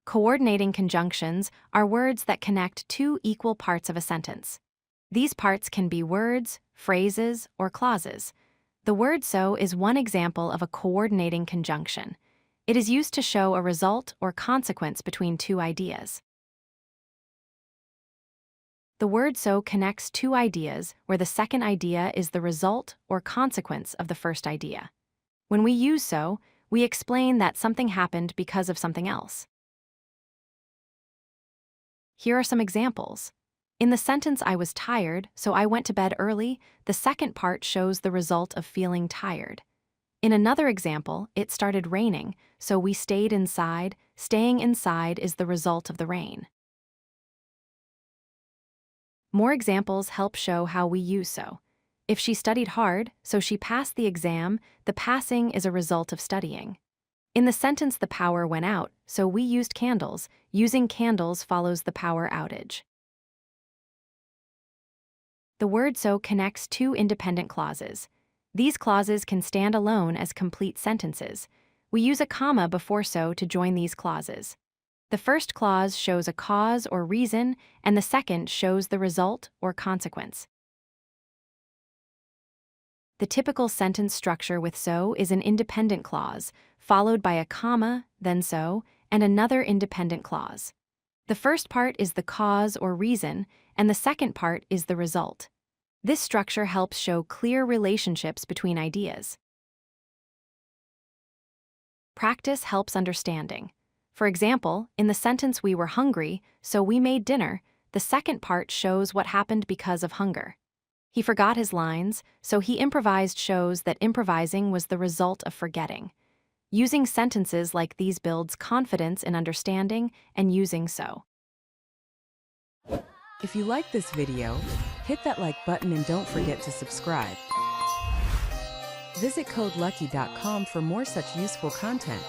Coordinating conjunctions are words that connect two equal parts of a sentence. These parts can be words, phrases, or clauses. The word so is one example of a coordinating conjunction. It is used to show a result or consequence between two ideas. The word so connects two ideas where the second idea is the result or consequence of the first idea. When we use so, we explain that something happened because of something else. Here are some examples. In the sentence "I was tired, so I went to bed early," the second part shows the result of feeling tired. In another example, "It started raining, so we stayed inside." Staying inside is the result of the rain. More examples help show how we use so. If she studied hard, so she passed the exam, the passing is a result of studying. In the sentence "The power went out, so we used candles," using candles follows the power outage. The word so connects two independent clauses. These clauses can stand alone as complete sentences. We use a comma before so to join these clauses. The first clause shows a cause or reason, and the second shows the result or consequence. The typical sentence structure with so is an independent clause, followed by a comma, then so, and another independent clause. The first part is the cause or reason, and the second part is the result. This structure helps show clear relationships between ideas. Practice helps understanding. For example, in the sentence "We were hungry, so we made dinner," the second part shows what happened because of hunger. He forgot his lines, so he improvised shows that improvising was the result of forgetting. Using sentences like these builds confidence in understanding and using so. If you like this video, hit that like button and don't forget to subscribe. Visit CodeLucky.com for more such useful content.